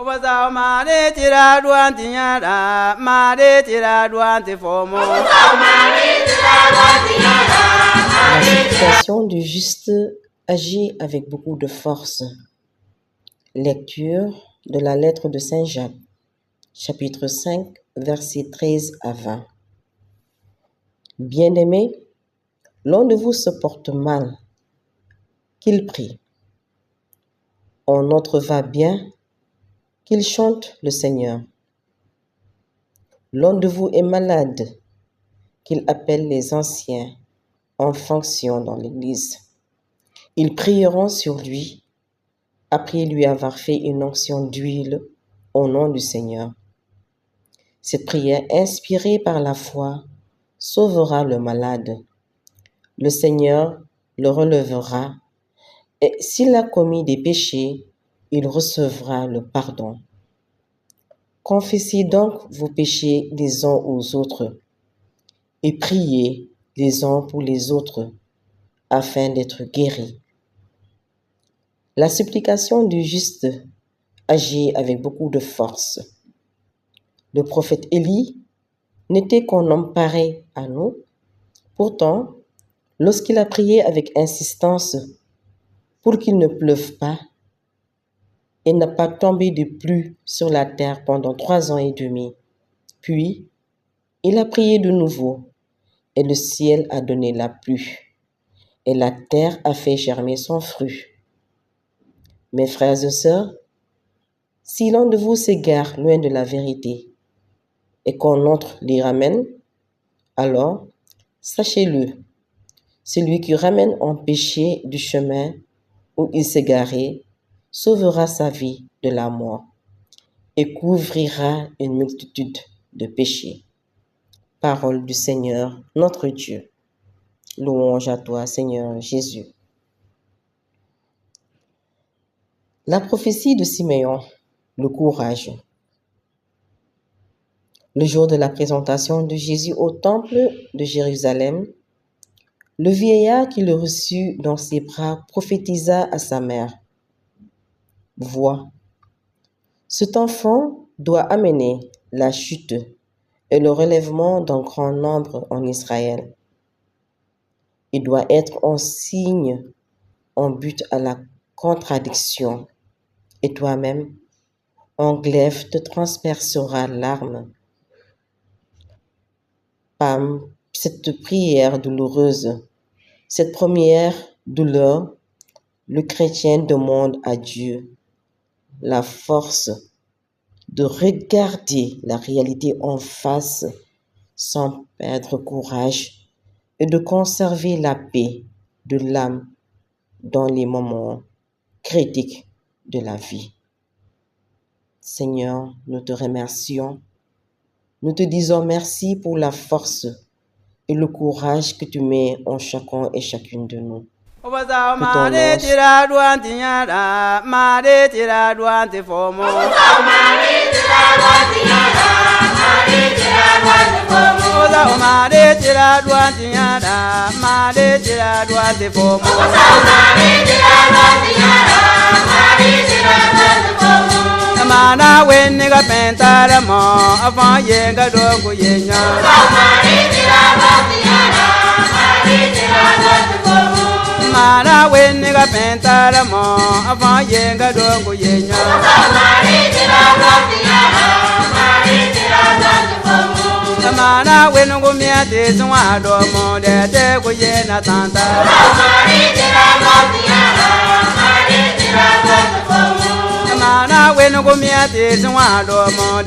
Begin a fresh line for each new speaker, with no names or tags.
La
supplication du juste agit avec beaucoup de force. Lecture de la lettre de Saint Jacques, chapitre 5, versets 13 à 20. Bien-aimés, l'un de vous se porte mal, qu'il prie. Un autre va bien, qu'il chante le Seigneur. L'un de vous est malade, qu'il appelle les anciens en fonction dans l'Église. Ils prieront sur lui, après lui avoir fait une onction d'huile au nom du Seigneur. Cette prière inspirée par la foi sauvera le malade. Le Seigneur le relèvera et s'il a commis des péchés, il recevra le pardon. Confessez donc vos péchés les uns aux autres et priez les uns pour les autres afin d'être guéris. La supplication du juste agit avec beaucoup de force. Le prophète Élie n'était qu'un homme pareil à nous. Pourtant, lorsqu'il a prié avec insistance pour qu'il ne pleuve pas, il n'a pas tombé de pluie sur la terre pendant 3 ans et demi. Puis, il a prié de nouveau, et le ciel a donné la pluie, et la terre a fait germer son fruit. Mes frères et sœurs, si l'un de vous s'égare loin de la vérité, et qu'un autre l'y ramène, alors, sachez-le, celui qui ramène un péché du chemin où il s'est garé, sauvera sa vie de la mort et couvrira une multitude de péchés. Parole du Seigneur, notre Dieu. Louange à toi, Seigneur Jésus. La prophétie de Siméon, le courage. Le jour de la présentation de Jésus au temple de Jérusalem, le vieillard qui le reçut dans ses bras prophétisa à sa mère. Vois, cet enfant doit amener la chute et le relèvement d'un grand nombre en Israël. Il doit être un signe, un but à la contradiction. Et toi-même, un glaive te transpercera l'arme. Par cette prière douloureuse, cette première douleur, le chrétien demande à Dieu la force de regarder la réalité en face sans perdre courage et de conserver la paix de l'âme dans les moments critiques de la vie. Seigneur, nous te remercions. Nous te disons merci pour la force et le courage que tu mets en chacun et chacune de nous.
Mana when nigga pentara mo afan yenga dogu yenya Mana when nigga pentara mo afan yenga dogu yenya Mana when go me ate zwa do mo de te go yena tanta Mana when go me ate zwa do mo